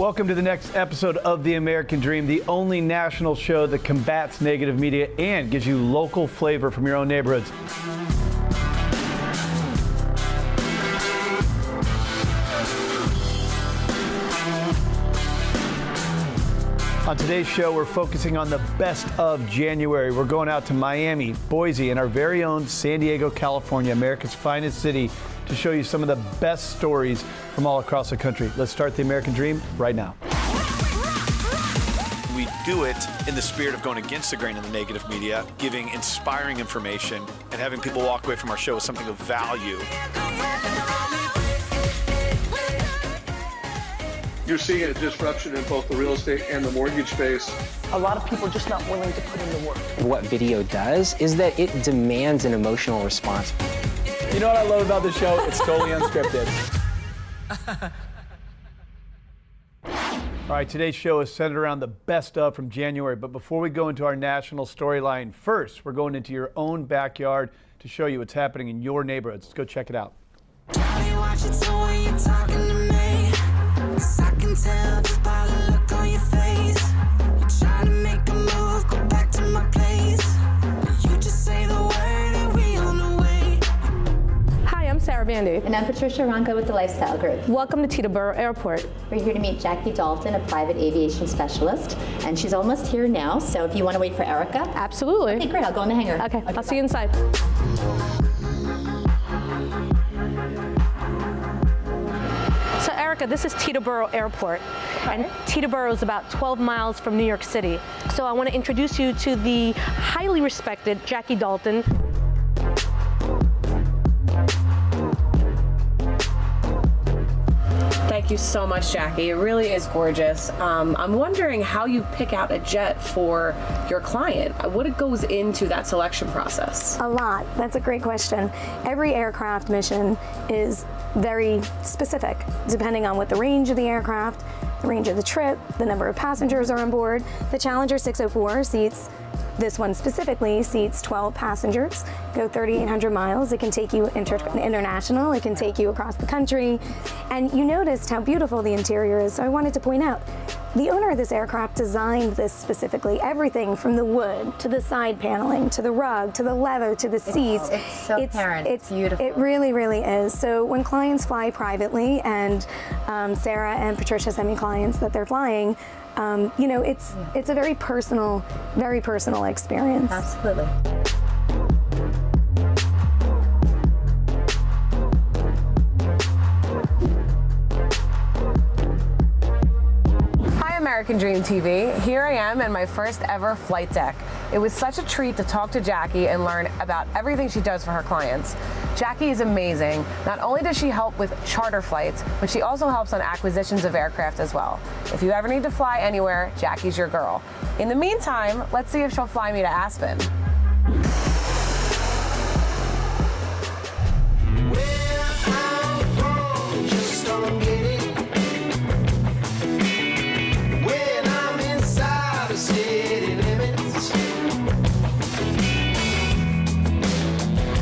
Welcome to the next episode of The American Dream, the only national show that combats negative media and gives you local flavor from your own neighborhoods. On today's show, we're focusing on the best of January. We're going out to Miami, Boise, and our very own San Diego, California, America's finest city, to show you some of the best stories from all across the country. Let's start the American Dream right now. We do it in the spirit of going against the grain of the negative media, giving inspiring information, and having people walk away from our show with something of value. You're seeing a disruption in both the real estate and the mortgage space. A lot of people are just not willing to put in the work. What video does is that it demands an emotional response. You know what I love about the show? It's totally unscripted. All right, today's show is centered around the best of from January. But before we go into our national storyline, first, we're going into your own backyard to show you what's happening in your neighborhoods. Let's go check it out. I can tell just by the look on your face. You're trying to make a move, go back to my place. You just say the word and we on the way. Hi, I'm Sarah Bandy. And I'm Patricia Ronco with the Lifestyle Group. Welcome to Teterboro Airport. We're here to meet Jackie Dalton, a private aviation specialist. And she's almost here now, so if you want to wait for Erica. Absolutely. Okay, great, I'll go in the hangar. Okay, I'll see you inside. So Erica, this is Teterboro Airport, and Teterboro is about 12 miles from New York City. So I want to introduce you to the highly respected Jackie Dalton. Thank you so much, Jackie. It really is gorgeous. I'm wondering how you pick out a jet for your client. What goes into that selection process? A lot. That's a great question. Every aircraft mission is very specific, depending on what the range of the aircraft, the range of the trip, the number of passengers are on board. The Challenger 604 seats, this one specifically seats 12 passengers, go 3,800 miles. It can take you international, it can take you across the country. And you noticed how beautiful the interior is, so I wanted to point out, the owner of this aircraft designed this specifically. Everything from the wood, to the side paneling, to the rug, to the leather, to the seats. It's so apparent. It's beautiful. It really, really is. So when clients fly privately, and Sarah and Patricia send me clients that they're flying, you know, it's a very personal experience. Absolutely. Hi, American Dream TV. Here I am in my first ever flight deck. It was such a treat to talk to Jackie and learn about everything she does for her clients. Jackie is amazing. Not only does she help with charter flights, but she also helps on acquisitions of aircraft as well. If you ever need to fly anywhere, Jackie's your girl. In the meantime, let's see if she'll fly me to Aspen.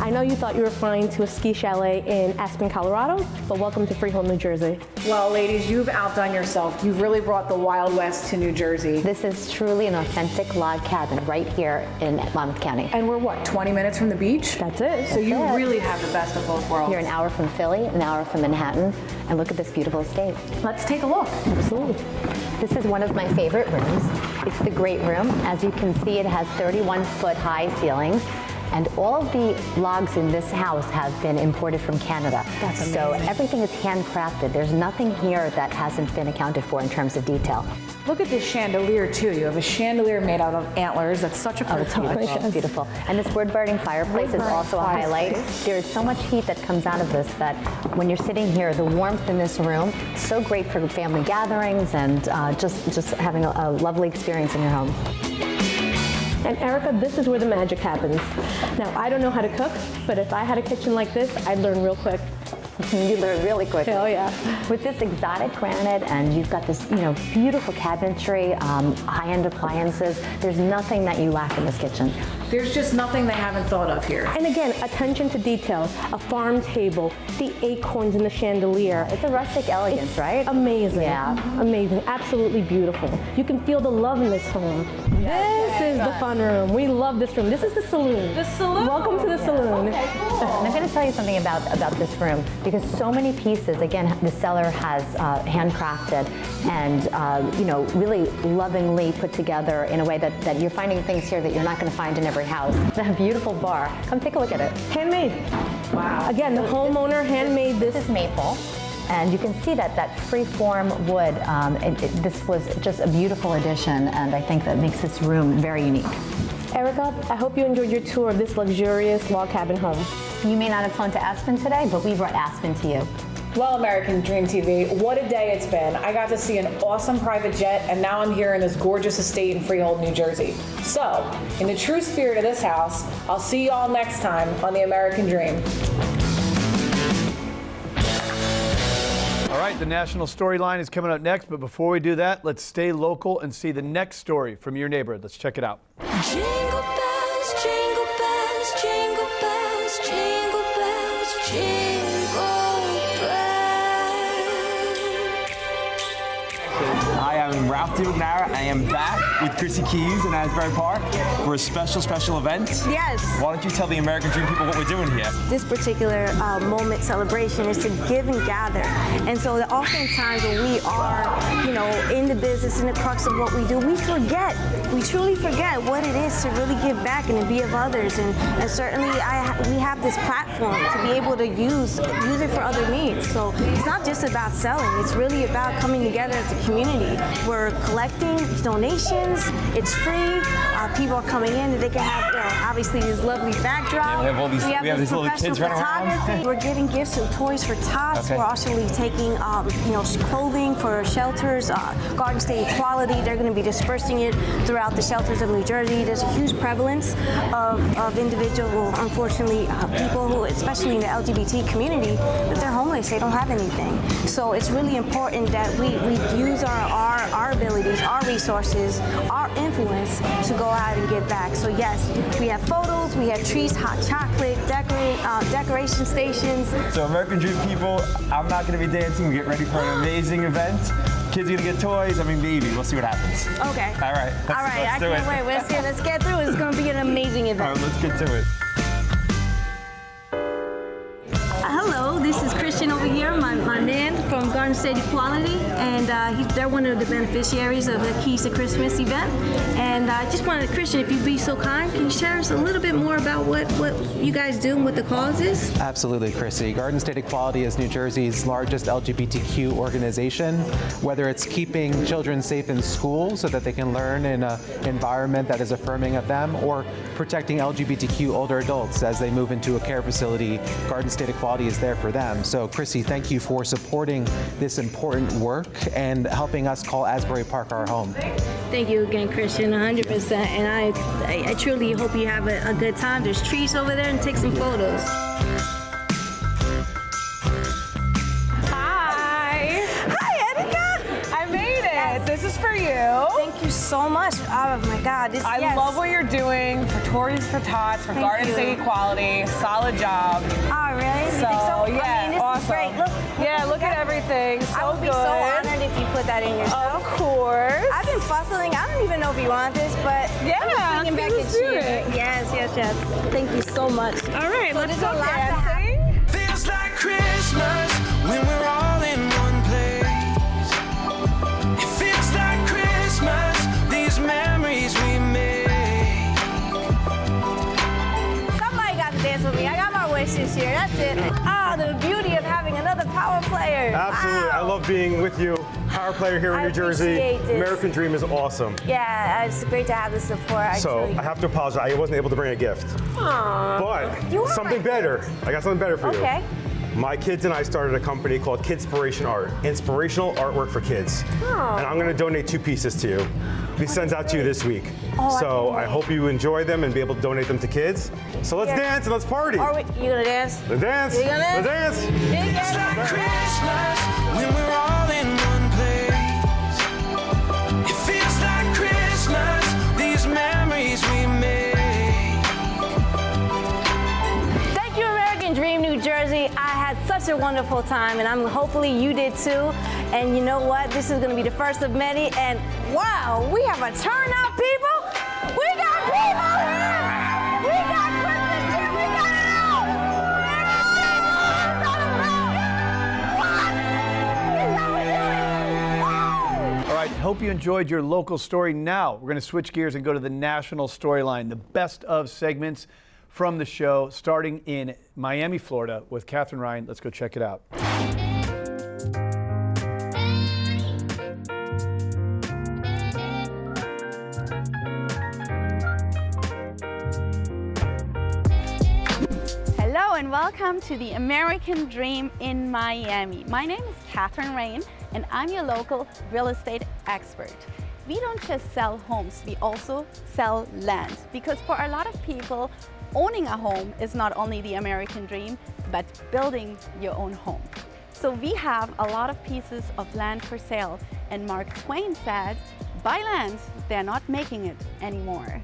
I know you thought you were flying to a ski chalet in Aspen, Colorado, but welcome to Freehold, New Jersey. Well, ladies, you've outdone yourself. You've really brought the Wild West to New Jersey. This is truly an authentic log cabin right here in Monmouth County. And we're what, 20 minutes from the beach? That's it. So you really have the best of both worlds. You're an hour from Philly, an hour from Manhattan, and look at this beautiful estate. Let's take a look. Absolutely. This is one of my favorite rooms. It's the great room. As you can see, it has 31-foot high ceilings. And all of the logs in this house have been imported from Canada. That's amazing. So everything is handcrafted. There's nothing here that hasn't been accounted for in terms of detail. Look at this chandelier too. You have a chandelier made out of antlers. That's such a cool touch. It's beautiful. And this wood-burning fireplace is also a highlight. There is so much heat that comes out of this that when you're sitting here, the warmth in this room, so great for family gatherings and just having a lovely experience in your home. And Erica, this is where the magic happens. Now, I don't know how to cook, but if I had a kitchen like this, I'd learn real quick. You learn really quick. Oh yeah. With this exotic granite, and you've got this, beautiful cabinetry, high-end appliances. There's nothing that you lack in this kitchen. There's just nothing they haven't thought of here. And again, attention to detail, a farm table, the acorns in the chandelier. It's a rustic elegance, right? Amazing. Yeah. Amazing. Absolutely beautiful. You can feel the love in this home. This is the fun room. We love this room. This is the saloon. The saloon. Welcome to the saloon. And I'm going to tell you something about this room, because so many pieces, again, the seller has handcrafted and really lovingly put together in a way that you're finding things here that you're not going to find in every house. A beautiful bar. Come take a look at it. Handmade. Wow. Again, the homeowner handmade this. This is maple. And you can see that free-form wood. This was just a beautiful addition, and I think that makes this room very unique. Erica, I hope you enjoyed your tour of this luxurious log cabin home. You may not have flown to Aspen today, but we brought Aspen to you. Well, American Dream TV, what a day it's been. I got to see an awesome private jet, and now I'm here in this gorgeous estate in Freehold, New Jersey. So, in the true spirit of this house, I'll see you all next time on The American Dream. All right, the national storyline is coming up next, but before we do that, let's stay local and see the next story from your neighborhood. Let's check it out. Jingle bells, jingle bells, jingle bells, jingle bells, jingle bells. Hi, I'm Ralph DiMagnara. I am back with Chrissy Keys in Asbury Park for a special event. Yes. Why don't you tell the American Dream people what we're doing here? This particular moment celebration is to give and gather. And so that oftentimes when we are, in the business, in the crux of what we do, we forget. We truly forget what it is to really give back and to be of others. And certainly we have this platform to be able to use it for other needs. So it's not just about selling. It's really about coming together as a community. We're collecting donations. It's free. People are coming in and they can have, obviously this lovely backdrop. Yeah, we have these little kids running around. We're giving gifts and toys for tots. Okay. We're also taking, clothing for shelters. Garden State Equality, they're going to be dispersing it throughout the shelters of New Jersey. There's a huge prevalence of individual, unfortunately, people who, especially in the LGBT community, that they're homeless. They don't have anything. So it's really important that we use our abilities, our resources, our influence to go out and give back. So yes, we have photos, we have trees, hot chocolate, decoration stations. So American Dream people, I'm not going to be dancing. We get ready for an amazing event. Kids are going to get toys. Baby, we'll see what happens. Okay. All right. I can't wait. Let's get through it. It's going to be an amazing event. All right, let's get to it. Hello, this is Christian over here, my man from Garden State Equality, and they're one of the beneficiaries of the Keys to Christmas event. And I just wanted, Christian, if you'd be so kind, can you share us a little bit more about what you guys do and what the cause is? Absolutely, Chrissy. Garden State Equality is New Jersey's largest LGBTQ organization. Whether it's keeping children safe in school so that they can learn in an environment that is affirming of them, or protecting LGBTQ older adults as they move into a care facility, Garden State Equality is there for them. So, Chrissy, thank you for supporting this important work and helping us call Asbury Park our home. Thank you again, Christian, 100%. And I truly hope you have a good time. There's trees over there, and take some photos. Hi, Erica. I made it. Yes. This is for you. Thank you so much. Oh my God. I love what you're doing for Tories for Tots, for Garden State Equality. Solid job. Oh, really? So, yeah, I mean, this awesome. is great. Look at everything. So I would be so honored if you put that in your show. Of course. I've been fussing. I don't even know if you want this, but I'm bringing back let's do it. Yes. Thank you so much. All right, so let's there's go a lot to dancing. Feels like Christmas when we're all in one place. It feels like Christmas, these memories we made. Somebody got to dance with me. I got my wish this year. That's it. Oh, the beauty of having another power player. Absolutely. Wow. I love being with you. Power player here in New Jersey. American Dream is awesome. Yeah, it's great to have the support. So I have to apologize. I wasn't able to bring a gift. Aww. But something better. I got something better for you. Okay. My kids and I started a company called Kidspiration Art, inspirational artwork for kids. Oh. And I'm going to donate 2 pieces to you. These sends out to you this week. Oh, so I hope you enjoy them and be able to donate them to kids. So let's dance and let's party. You gonna dance? Let's dance. You gonna dance? It's like Christmas when we're all in one place. It feels like Christmas, these memories we made. a wonderful time, and hopefully you did too. And you know what? This is going to be the first of many. And wow, we have a turnout, people. We got people here. We got Christmas here. We got it all. All right, hope you enjoyed your local story. Now we're going to switch gears and go to the national storyline, the best of segments from the show, starting in Miami, Florida, with Catherine Ryan. Let's go check it out. Hello and welcome to the American Dream in Miami. My name is Catherine Ryan and I'm your local real estate expert. We don't just sell homes, we also sell land, because for a lot of people, owning a home is not only the American dream, but building your own home. So we have a lot of pieces of land for sale, and Mark Twain said, buy land, they're not making it anymore.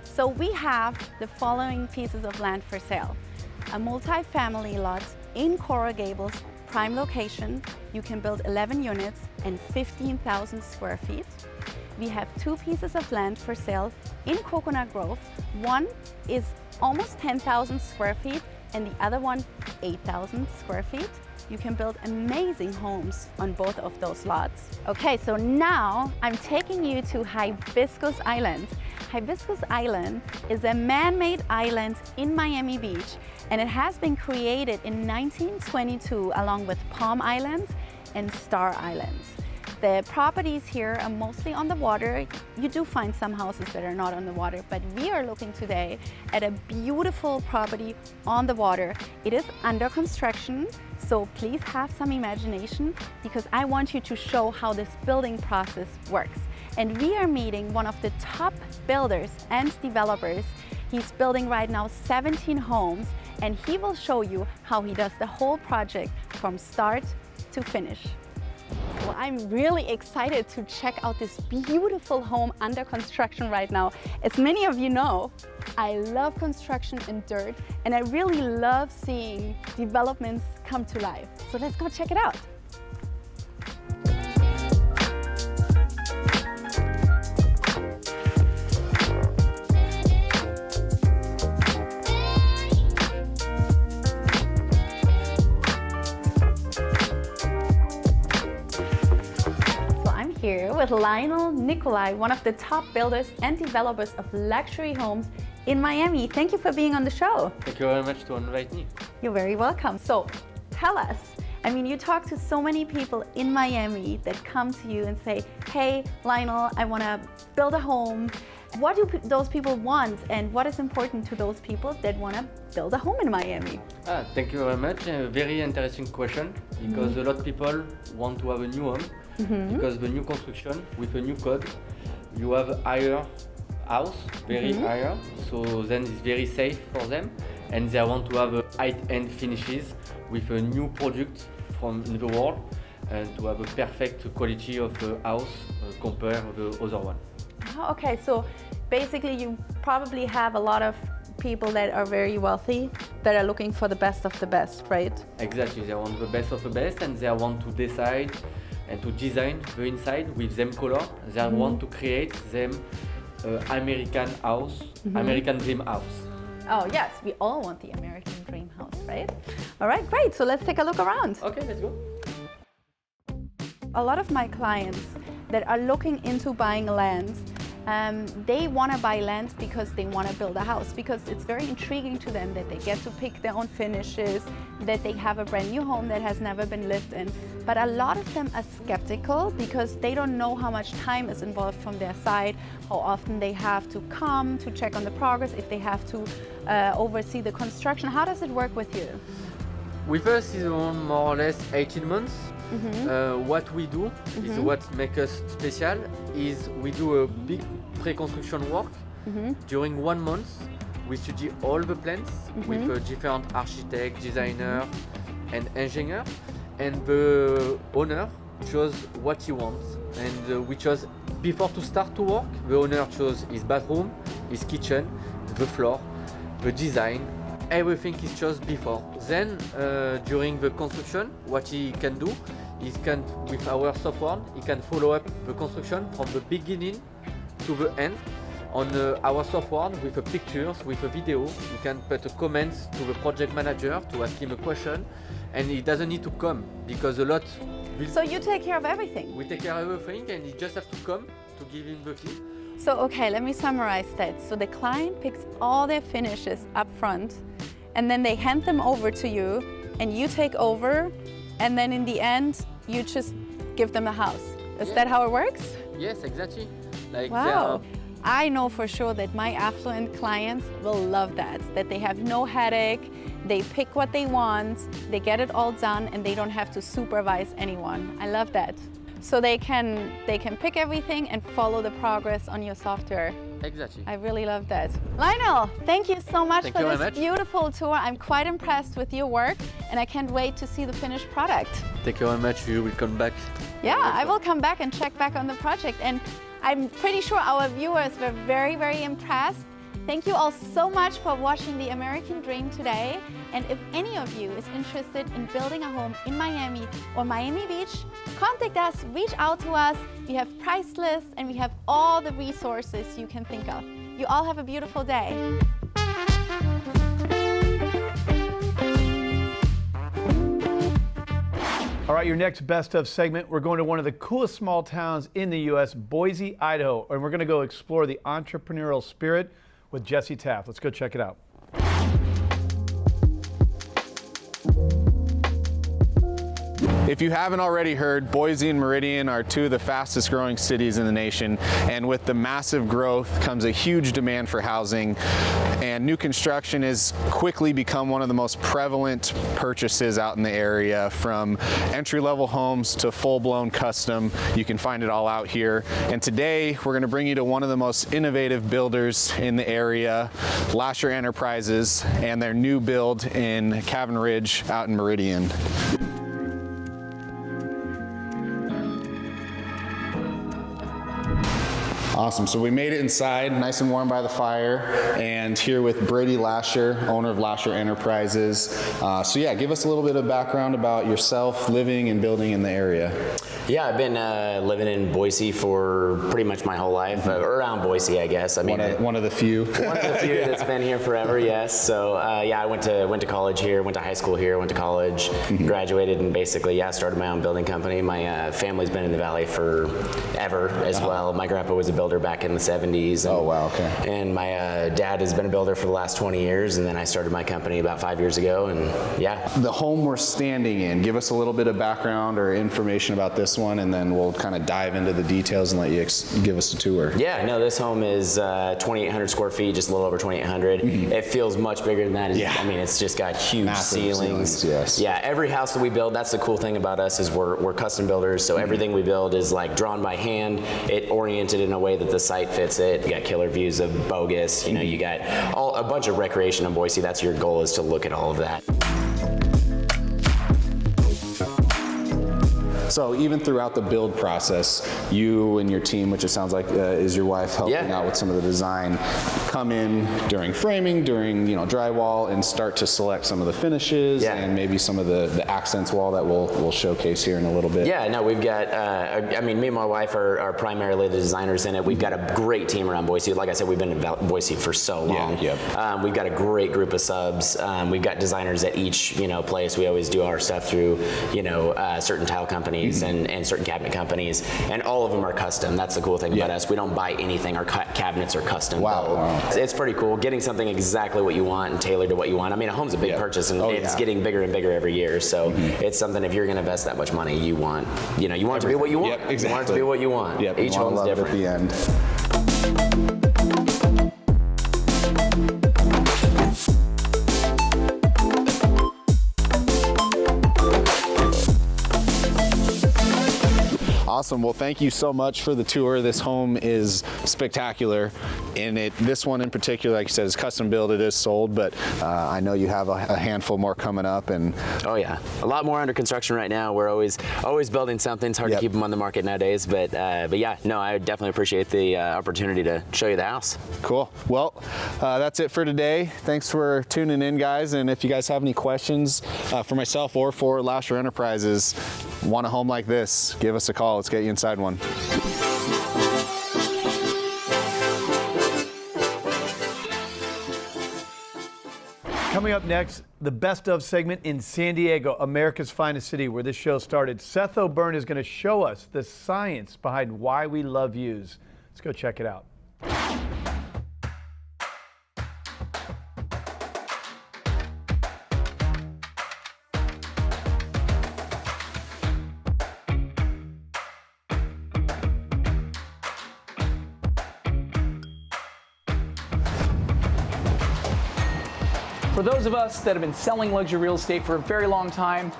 So we have the following pieces of land for sale. A multi-family lot in Coral Gables, prime location. You can build 11 units and 15,000 square feet. We have 2 pieces of land for sale in Coconut Grove. One is almost 10,000 square feet and the other one 8,000 square feet. You can build amazing homes on both of those lots. Okay, so now I'm taking you to Hibiscus Island. Hibiscus Island is a man-made island in Miami Beach, and it has been created in 1922 along with Palm Island and Star Island. The properties here are mostly on the water. You do find some houses that are not on the water, but we are looking today at a beautiful property on the water. It is under construction, so please have some imagination, because I want you to show how this building process works. And we are meeting one of the top builders and developers. He's building right now 17 homes, and he will show you how he does the whole project from start to finish. Well, I'm really excited to check out this beautiful home under construction right now. As many of you know, I love construction and dirt, and I really love seeing developments come to life. So let's go check it out. Here with Lionel Nicolai, one of the top builders and developers of luxury homes in Miami. Thank you for being on the show. Thank you very much to invite me. You're very welcome. So tell us, I mean, you talk to so many people in Miami that come to you and say, hey, Lionel, I want to build a home. What do those people want, and what is important to those people that want to build a home in Miami? Thank you very much. A very interesting question, because a lot of people want to have a new home. Because the new construction with a new code, you have a higher house, very higher, so then it's very safe for them, and they want to have a high-end finishes with a new product from the world, and to have a perfect quality of the house compared to the other one. Okay, so basically you probably have a lot of people that are very wealthy that are looking for the best of the best, right? Exactly, they want the best of the best, and they want to decide and to design the inside with them color. They want to create them American house, American dream house. Oh yes, we all want the American dream house, right? All right, great, so let's take a look around. Okay, let's go. A lot of my clients that are looking into buying land, they want to buy land because they want to build a house, because it's very intriguing to them that they get to pick their own finishes, that they have a brand new home that has never been lived in. But a lot of them are skeptical because they don't know how much time is involved from their side, how often they have to come to check on the progress, if they have to oversee the construction. How does it work with you? With us is more or less 18 months. What we do is what makes us special is we do a big pre-construction work. During 1 month, we study all the plans with different architect, designer, and engineer, and the owner chose what he wants. And we chose, before to start to work, the owner chose his bathroom, his kitchen, the floor, the design, everything is just before. Then during the construction, what he can do is with our software, he can follow up the construction from the beginning to the end on our software with the pictures, with a video. You can put a comments to the project manager to ask him a question, and he doesn't need to come because a lot. So you take care of everything? We take care of everything, and he just have to come to give him the key. So, okay, let me summarize that. So the client picks all their finishes up front, and then they hand them over to you, and you take over, and then in the end, you just give them the house. Is that how it works? Yes, exactly. Like wow. I know for sure that my affluent clients will love that they have no headache, they pick what they want, they get it all done, and they don't have to supervise anyone. I love that. So they can pick everything and follow the progress on your software. Exactly. I really love that. Lionel, thank you so much Thank for you this very much. beautiful tour. I'm quite impressed with your work, and I can't wait to see the finished product. Thank you very much. You will come back. Yeah, I will come back and check back on the project, and I'm pretty sure our viewers were very, very impressed. Thank you all so much for watching The American Dream today. And if any of you is interested in building a home in Miami or Miami Beach, contact us, reach out to us. We have price lists and we have all the resources you can think of. You all have a beautiful day. All right, your next best of segment, we're going to one of the coolest small towns in the U.S., Boise, Idaho, and we're going to go explore the entrepreneurial spirit with Jesse Taft. Let's go check it out. If you haven't already heard, Boise and Meridian are two of the fastest growing cities in the nation, and with the massive growth comes a huge demand for housing, and new construction has quickly become one of the most prevalent purchases out in the area, from entry-level homes to full-blown custom. You can find it all out here, and today we're going to bring you to one of the most innovative builders in the area, Lasher Enterprises, and their new build in Cabin Ridge out in Meridian. Awesome, so we made it inside, nice and warm by the fire, and here with Brady Lasher, owner of Lasher Enterprises. So yeah, give us a little bit of background about yourself, living and building in the area. Yeah, I've been living in Boise for pretty much my whole life, around Boise, I guess. I mean, one of the few. One of the few that's been here forever, yes. So yeah, I went to college here, went to high school here, went to college, graduated, and basically, started my own building company. My family's been in the Valley forever as well. My grandpa was a builder back in the 70s. And, oh, wow, okay. And my dad has been a builder for the last 20 years, and then I started my company about 5 years ago, and yeah. The home we're standing in, give us a little bit of background or information about this one, and then we'll kind of dive into the details and let you give us a tour. Yeah, no, this home is 2,800 square feet, just a little over 2,800. It feels much bigger than that. I mean, it's just got huge ceilings. Yes. Yeah, every house that we build, that's the cool thing about us, is we're custom builders, so everything we build is like drawn by hand, it oriented in a way that the site fits it. You got killer views of Bogus, you know, you got a bunch of recreation in Boise. That's your goal, is to look at all of that. So even throughout the build process, you and your team, which it sounds like is your wife helping out with some of the design, come in during framing, during drywall, and start to select some of the finishes and maybe some of the accents wall that we'll showcase here in a little bit. Yeah, no, we've got, I mean, me and my wife are primarily the designers in it. We've got a great team around Boise. Like I said, we've been in Boise for so long. We've got a great group of subs. We've got designers at each place. We always do our stuff through certain tile companies and certain cabinet companies, and all of them are custom. That's the cool thing about us. We don't buy anything. Our cabinets are custom built. It's pretty cool, getting something exactly what you want and tailored to what you want. I mean, a home's a big purchase, and it's getting bigger and bigger every year. So it's something, if you're going to invest that much money, you want it to be what you want. Exactly. You want it to be what you want. Each home's different. At the end. Awesome. Well, thank you so much for the tour. This home is spectacular. And this one in particular, like you said, is custom built. It is sold, but I know you have a handful more coming up. And oh yeah, a lot more under construction right now. We're always building something. It's hard to keep them on the market nowadays, but yeah, no, I definitely appreciate the opportunity to show you the house. Cool. Well, that's it for today. Thanks for tuning in, guys. And if you guys have any questions for myself or for Lasher Enterprises, want a home like this, give us a call. Let's get you inside one. Coming up next, the best of segment in San Diego, America's finest city, where this show started. Seth O'Byrne is going to show us the science behind why we love views. Let's go check it out. For those of us that have been selling luxury real estate for a very long time,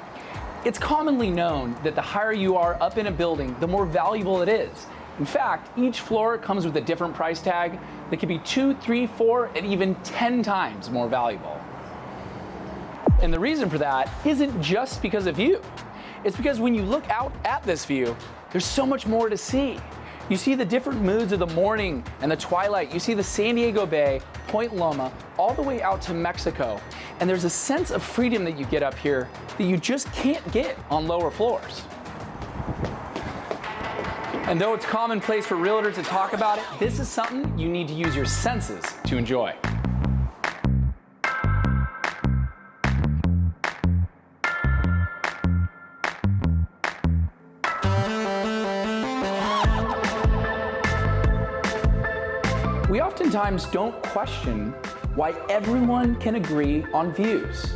it's commonly known that the higher you are up in a building, the more valuable it is. In fact, each floor comes with a different price tag that can be 2, 3, 4, and even 10 times more valuable. And the reason for that isn't just because of you. It's because when you look out at this view, there's so much more to see. You see the different moods of the morning and the twilight. You see the San Diego Bay, Point Loma, all the way out to Mexico. And there's a sense of freedom that you get up here that you just can't get on lower floors. And though it's commonplace for realtors to talk about it, this is something you need to use your senses to enjoy. We oftentimes don't question why everyone can agree on views.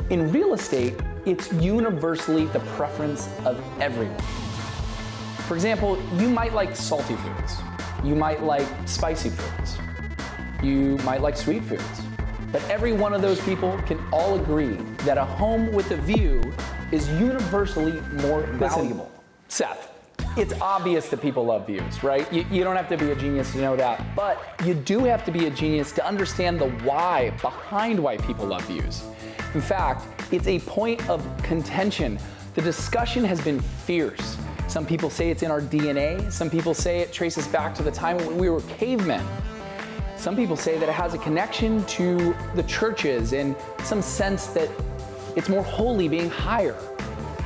In real estate, it's universally the preference of everyone. For example, you might like salty foods. You might like spicy foods. You might like sweet foods. But every one of those people can all agree that a home with a view is universally more valuable. Seth, it's obvious that people love views, right? You don't have to be a genius to know that, but you do have to be a genius to understand the why behind why people love views. In fact, it's a point of contention. The discussion has been fierce. Some people say it's in our DNA. Some people say it traces back to the time when we were cavemen. Some people say that it has a connection to the churches and some sense that it's more holy being higher.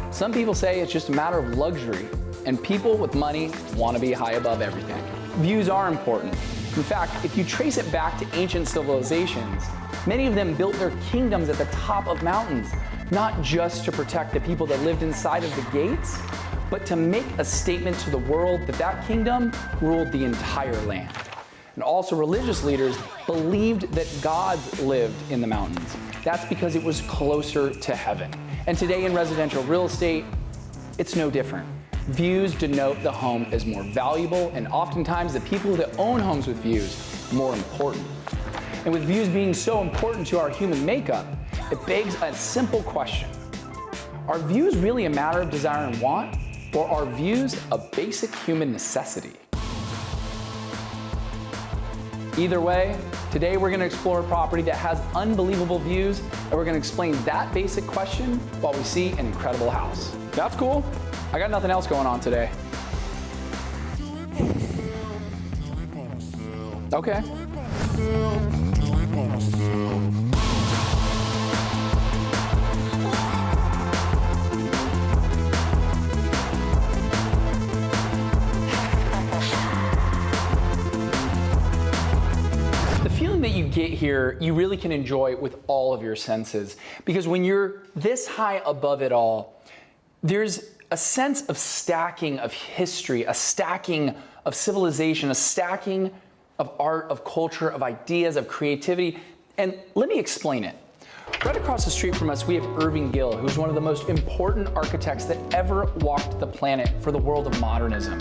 Some people say it's just a matter of luxury, and people with money want to be high above everything. Views are important. In fact, if you trace it back to ancient civilizations, many of them built their kingdoms at the top of mountains, not just to protect the people that lived inside of the gates, but to make a statement to the world that that kingdom ruled the entire land. And also religious leaders believed that gods lived in the mountains. That's because it was closer to heaven. And today in residential real estate, it's no different. Views denote the home as more valuable, and oftentimes the people that own homes with views more important. And with views being so important to our human makeup, it begs a simple question. Are views really a matter of desire and want, or are views a basic human necessity? Either way, today we're going to explore a property that has unbelievable views, and we're going to explain that basic question while we see an incredible house. That's cool. I got nothing else going on today. Okay. The feeling that you get here, you really can enjoy with all of your senses, because when you're this high above it all, there's a sense of stacking of history, a stacking of civilization, a stacking of art, of culture, of ideas, of creativity. And let me explain it. Right across the street from us, we have Irving Gill, who's one of the most important architects that ever walked the planet for the world of modernism.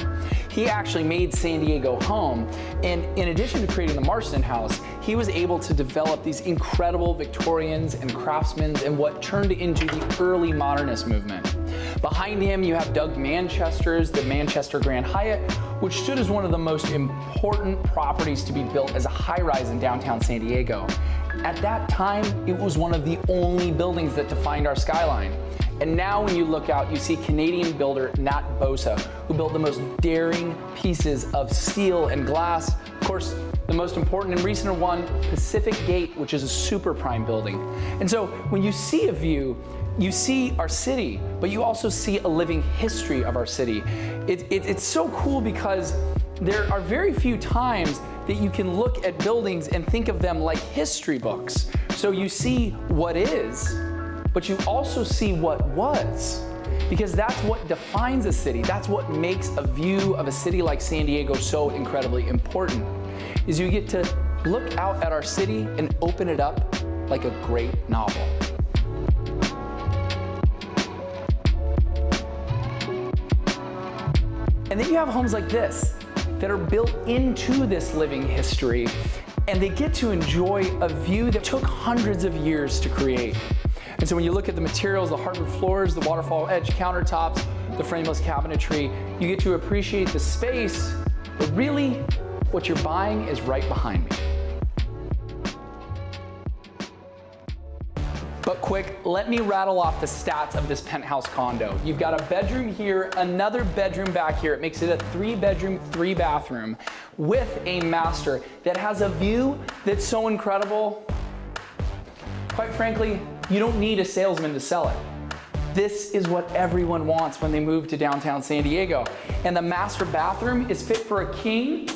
He actually made San Diego home, and in addition to creating the Marston House, he was able to develop these incredible Victorians and craftsmen and what turned into the early modernist movement. Behind him, you have Doug Manchester's, the Manchester Grand Hyatt, which stood as one of the most important properties to be built as a high-rise in downtown San Diego. At that time, it was one of the only buildings that defined our skyline. And now when you look out, you see Canadian builder Nat Bosa, who built the most daring pieces of steel and glass. Of course, the most important and recent one, Pacific Gate, which is a super prime building. And so when you see a view, you see our city, but you also see a living history of our city. It's so cool because there are very few times that you can look at buildings and think of them like history books. So you see what is, but you also see what was, because that's what defines a city. That's what makes a view of a city like San Diego so incredibly important, is you get to look out at our city and open it up like a great novel. And then you have homes like this that are built into this living history, and they get to enjoy a view that took hundreds of years to create. And so when you look at the materials, the hardwood floors, the waterfall edge countertops, the frameless cabinetry, you get to appreciate the space, but really what you're buying is right behind me. But quick, let me rattle off the stats of this penthouse condo. You've got a bedroom here, another bedroom back here. It makes it a 3-bedroom, 3-bathroom with a master that has a view that's so incredible. Quite frankly, you don't need a salesman to sell it. This is what everyone wants when they move to downtown San Diego. And the master bathroom is fit for a king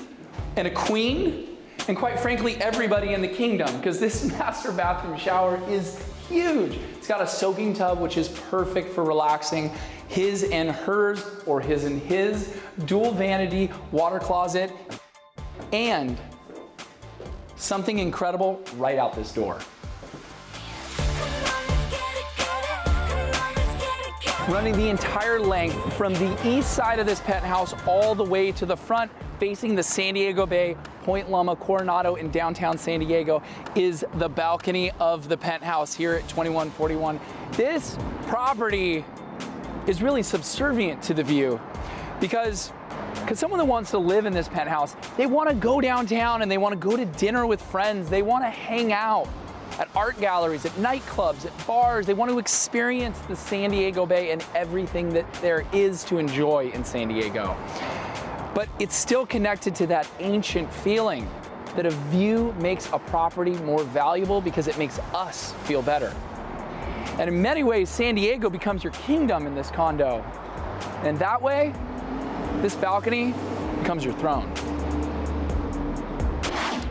and a queen, and quite frankly, everybody in the kingdom, because this master bathroom shower is huge. It's got a soaking tub, which is perfect for relaxing, his and hers, or his and his, dual vanity water closet, and something incredible right out this door. Running the entire length from the east side of this penthouse all the way to the front, facing the San Diego Bay, Point Loma, Coronado in downtown San Diego, is the balcony of the penthouse here at 2141. This property is really subservient to the view because someone that wants to live in this penthouse, they want to go downtown and they want to go to dinner with friends. They want to hang out at art galleries, at nightclubs, at bars. They want to experience the San Diego Bay and everything that there is to enjoy in San Diego. But it's still connected to that ancient feeling that a view makes a property more valuable because it makes us feel better. And in many ways, San Diego becomes your kingdom in this condo. And that way, this balcony becomes your throne.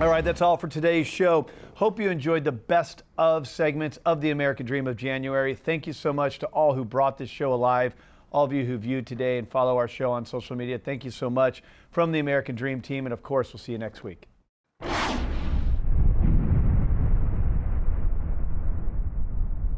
All right, that's all for today's show. Hope you enjoyed the best of segments of the American Dream of January. Thank you so much to all who brought this show alive, all of you who viewed today and follow our show on social media. Thank you so much from the American Dream team, and of course, we'll see you next week.